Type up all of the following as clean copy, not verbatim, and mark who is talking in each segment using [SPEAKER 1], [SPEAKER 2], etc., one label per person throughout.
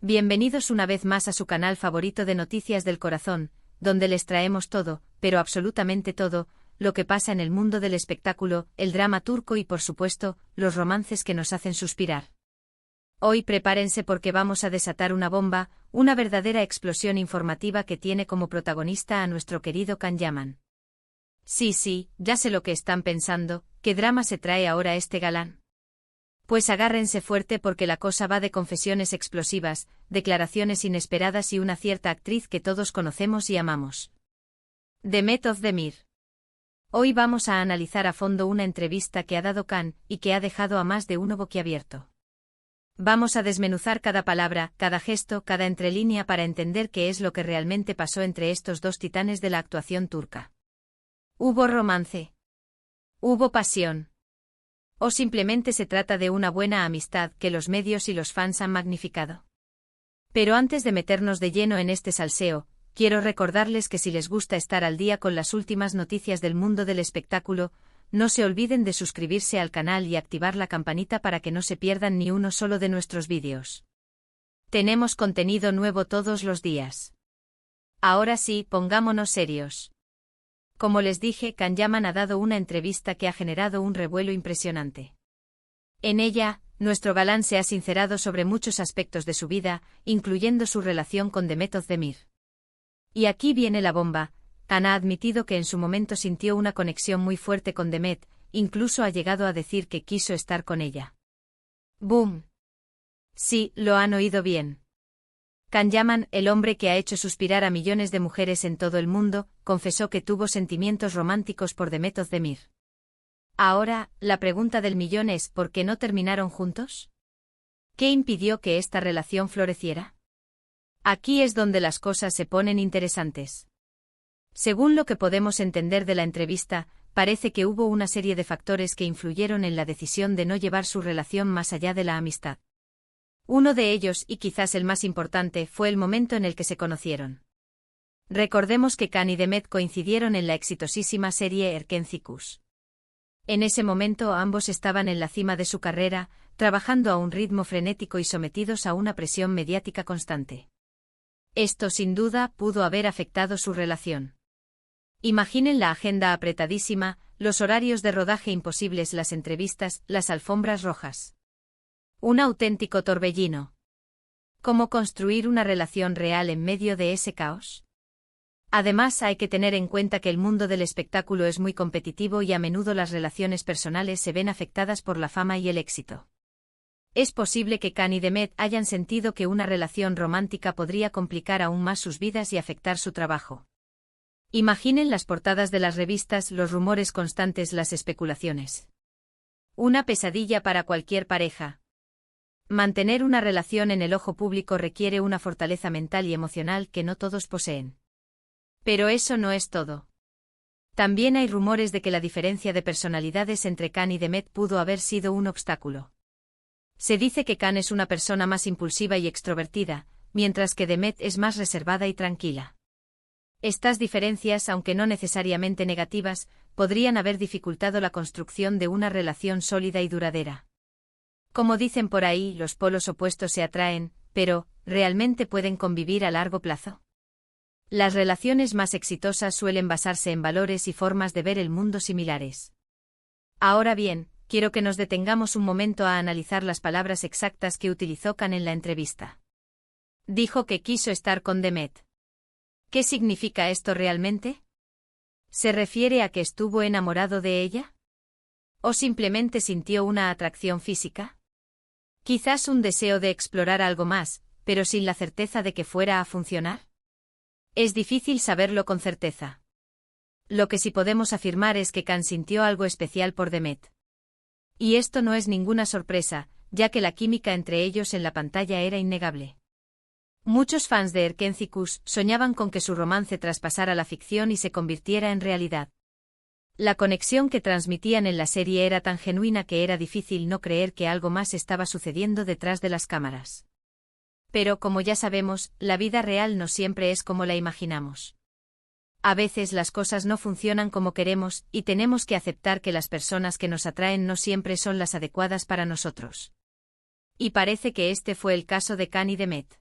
[SPEAKER 1] Bienvenidos una vez más a su canal favorito de Noticias del Corazón, donde les traemos todo, pero absolutamente todo, lo que pasa en el mundo del espectáculo, el drama turco y por supuesto, los romances que nos hacen suspirar. Hoy prepárense porque vamos a desatar una bomba, una verdadera explosión informativa que tiene como protagonista a nuestro querido Can Yaman. Sí, ya sé lo que están pensando, ¿qué drama se trae ahora este galán? Pues agárrense fuerte porque la cosa va de confesiones explosivas, declaraciones inesperadas y una cierta actriz que todos conocemos y amamos. Demet Özdemir. Hoy vamos a analizar a fondo una entrevista que ha dado Can y que ha dejado a más de uno boquiabierto. Vamos a desmenuzar cada palabra, cada gesto, cada entrelínea para entender qué es lo que realmente pasó entre estos dos titanes de la actuación turca. ¿Hubo romance? ¿Hubo pasión? ¿O simplemente se trata de una buena amistad que los medios y los fans han magnificado? Pero antes de meternos de lleno en este salseo, quiero recordarles que si les gusta estar al día con las últimas noticias del mundo del espectáculo, no se olviden de suscribirse al canal y activar la campanita para que no se pierdan ni uno solo de nuestros vídeos. Tenemos contenido nuevo todos los días. Ahora sí, pongámonos serios. Como les dije, Can Yaman ha dado una entrevista que ha generado un revuelo impresionante. En ella, nuestro galán se ha sincerado sobre muchos aspectos de su vida, incluyendo su relación con Demet Özdemir. Y aquí viene la bomba. Can ha admitido que en su momento sintió una conexión muy fuerte con Demet, incluso ha llegado a decir que quiso estar con ella. ¡Boom! Sí, lo han oído bien. Can Yaman, el hombre que ha hecho suspirar a millones de mujeres en todo el mundo, confesó que tuvo sentimientos románticos por Demet Özdemir. Ahora, la pregunta del millón es ¿por qué no terminaron juntos? ¿Qué impidió que esta relación floreciera? Aquí es donde las cosas se ponen interesantes. Según lo que podemos entender de la entrevista, parece que hubo una serie de factores que influyeron en la decisión de no llevar su relación más allá de la amistad. Uno de ellos, y quizás el más importante, fue el momento en el que se conocieron. Recordemos que Can y Demet coincidieron en la exitosísima serie Erkenci. En ese momento ambos estaban en la cima de su carrera, trabajando a un ritmo frenético y sometidos a una presión mediática constante. Esto sin duda pudo haber afectado su relación. Imaginen la agenda apretadísima, los horarios de rodaje imposibles, las entrevistas, las alfombras rojas. Un auténtico torbellino. ¿Cómo construir una relación real en medio de ese caos? Además, hay que tener en cuenta que el mundo del espectáculo es muy competitivo y a menudo las relaciones personales se ven afectadas por la fama y el éxito. Es posible que Can y Demet hayan sentido que una relación romántica podría complicar aún más sus vidas y afectar su trabajo. Imaginen las portadas de las revistas, los rumores constantes, las especulaciones. Una pesadilla para cualquier pareja. Mantener una relación en el ojo público requiere una fortaleza mental y emocional que no todos poseen. Pero eso no es todo. También hay rumores de que la diferencia de personalidades entre Can y Demet pudo haber sido un obstáculo. Se dice que Can es una persona más impulsiva y extrovertida, mientras que Demet es más reservada y tranquila. Estas diferencias, aunque no necesariamente negativas, podrían haber dificultado la construcción de una relación sólida y duradera. Como dicen por ahí, los polos opuestos se atraen, pero, ¿realmente pueden convivir a largo plazo? Las relaciones más exitosas suelen basarse en valores y formas de ver el mundo similares. Ahora bien, quiero que nos detengamos un momento a analizar las palabras exactas que utilizó Can en la entrevista. Dijo que quiso estar con Demet. ¿Qué significa esto realmente? ¿Se refiere a que estuvo enamorado de ella? ¿O simplemente sintió una atracción física? Quizás un deseo de explorar algo más, pero sin la certeza de que fuera a funcionar. Es difícil saberlo con certeza. Lo que sí podemos afirmar es que Can sintió algo especial por Demet. Y esto no es ninguna sorpresa, ya que la química entre ellos en la pantalla era innegable. Muchos fans de Erkenci soñaban con que su romance traspasara la ficción y se convirtiera en realidad. La conexión que transmitían en la serie era tan genuina que era difícil no creer que algo más estaba sucediendo detrás de las cámaras. Pero como ya sabemos, la vida real no siempre es como la imaginamos. A veces las cosas no funcionan como queremos, y tenemos que aceptar que las personas que nos atraen no siempre son las adecuadas para nosotros. Y parece que este fue el caso de Can y Demet.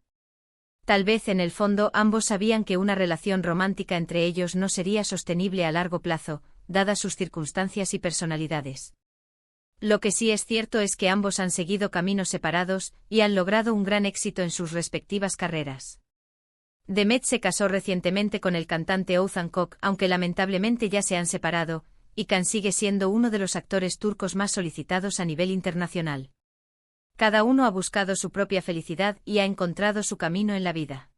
[SPEAKER 1] Tal vez en el fondo ambos sabían que una relación romántica entre ellos no sería sostenible a largo plazo, dadas sus circunstancias y personalidades. Lo que sí es cierto es que ambos han seguido caminos separados y han logrado un gran éxito en sus respectivas carreras. Demet se casó recientemente con el cantante Oğuzhan Koç, aunque lamentablemente ya se han separado, y Can sigue siendo uno de los actores turcos más solicitados a nivel internacional. Cada uno ha buscado su propia felicidad y ha encontrado su camino en la vida.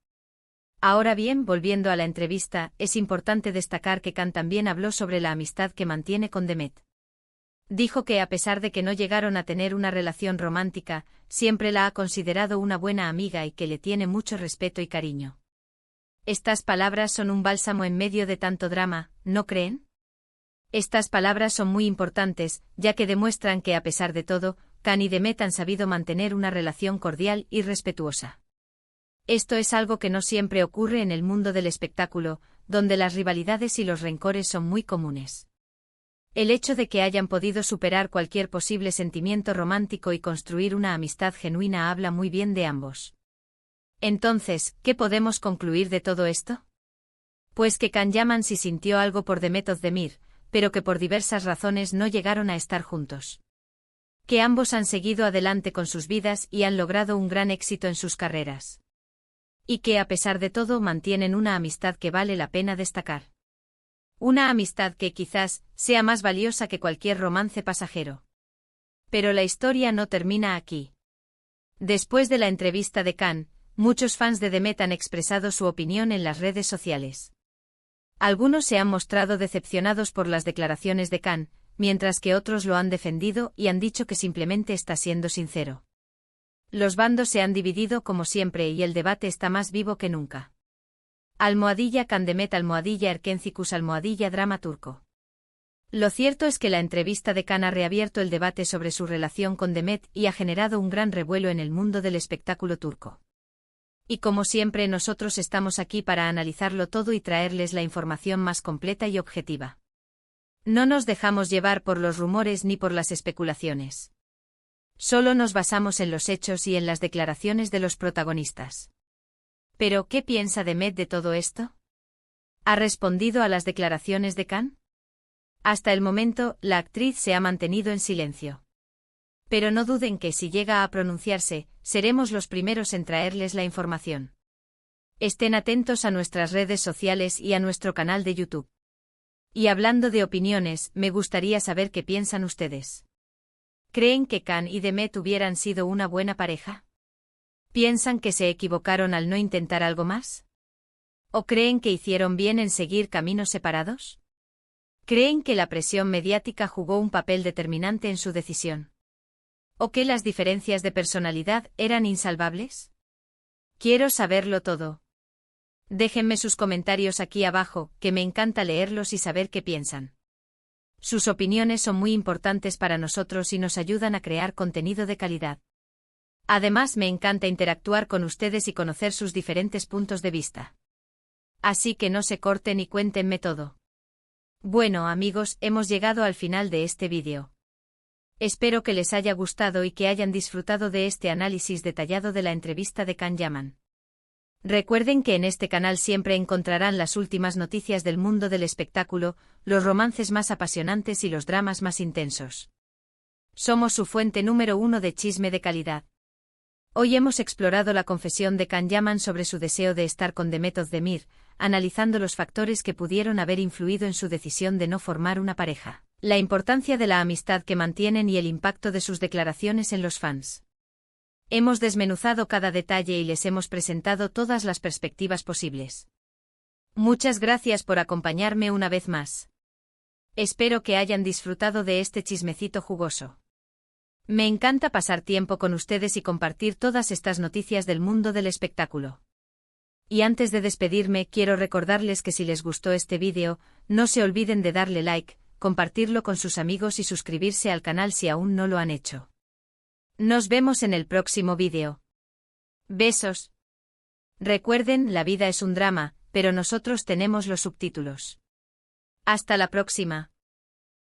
[SPEAKER 1] Ahora bien, volviendo a la entrevista, es importante destacar que Can también habló sobre la amistad que mantiene con Demet. Dijo que a pesar de que no llegaron a tener una relación romántica, siempre la ha considerado una buena amiga y que le tiene mucho respeto y cariño. Estas palabras son un bálsamo en medio de tanto drama, ¿no creen? Estas palabras son muy importantes, ya que demuestran que a pesar de todo, Can y Demet han sabido mantener una relación cordial y respetuosa. Esto es algo que no siempre ocurre en el mundo del espectáculo, donde las rivalidades y los rencores son muy comunes. El hecho de que hayan podido superar cualquier posible sentimiento romántico y construir una amistad genuina habla muy bien de ambos. Entonces, ¿qué podemos concluir de todo esto? Pues que Can Yaman sí sintió algo por Demet Özdemir, pero que por diversas razones no llegaron a estar juntos. Que ambos han seguido adelante con sus vidas y han logrado un gran éxito en sus carreras. Y que a pesar de todo mantienen una amistad que vale la pena destacar. Una amistad que quizás sea más valiosa que cualquier romance pasajero. Pero la historia no termina aquí. Después de la entrevista de Can, muchos fans de Demet han expresado su opinión en las redes sociales. Algunos se han mostrado decepcionados por las declaraciones de Can, mientras que otros lo han defendido y han dicho que simplemente está siendo sincero. Los bandos se han dividido como siempre y el debate está más vivo que nunca. Can Demet Erkencikus drama turco. Lo cierto es que la entrevista de Can ha reabierto el debate sobre su relación con Demet y ha generado un gran revuelo en el mundo del espectáculo turco. Y como siempre nosotros estamos aquí para analizarlo todo y traerles la información más completa y objetiva. No nos dejamos llevar por los rumores ni por las especulaciones. Solo nos basamos en los hechos y en las declaraciones de los protagonistas. ¿Pero qué piensa Demet de todo esto? ¿Ha respondido a las declaraciones de Can? Hasta el momento, la actriz se ha mantenido en silencio. Pero no duden que si llega a pronunciarse, seremos los primeros en traerles la información. Estén atentos a nuestras redes sociales y a nuestro canal de YouTube. Y hablando de opiniones, me gustaría saber qué piensan ustedes. ¿Creen que Can y Demet hubieran sido una buena pareja? ¿Piensan que se equivocaron al no intentar algo más? ¿O creen que hicieron bien en seguir caminos separados? ¿Creen que la presión mediática jugó un papel determinante en su decisión? ¿O que las diferencias de personalidad eran insalvables? Quiero saberlo todo. Déjenme sus comentarios aquí abajo, que me encanta leerlos y saber qué piensan. Sus opiniones son muy importantes para nosotros y nos ayudan a crear contenido de calidad. Además, me encanta interactuar con ustedes y conocer sus diferentes puntos de vista. Así que no se corten y cuéntenme todo. Bueno amigos, hemos llegado al final de este vídeo. Espero que les haya gustado y que hayan disfrutado de este análisis detallado de la entrevista de Can Yaman. Recuerden que en este canal siempre encontrarán las últimas noticias del mundo del espectáculo, los romances más apasionantes y los dramas más intensos. Somos su fuente número 1 de chisme de calidad. Hoy hemos explorado la confesión de Can Yaman sobre su deseo de estar con Demet Özdemir, analizando los factores que pudieron haber influido en su decisión de no formar una pareja, la importancia de la amistad que mantienen y el impacto de sus declaraciones en los fans. Hemos desmenuzado cada detalle y les hemos presentado todas las perspectivas posibles. Muchas gracias por acompañarme una vez más. Espero que hayan disfrutado de este chismecito jugoso. Me encanta pasar tiempo con ustedes y compartir todas estas noticias del mundo del espectáculo. Y antes de despedirme, quiero recordarles que si les gustó este vídeo, no se olviden de darle like, compartirlo con sus amigos y suscribirse al canal si aún no lo han hecho. Nos vemos en el próximo vídeo. Besos. Recuerden, la vida es un drama, pero nosotros tenemos los subtítulos. Hasta la próxima.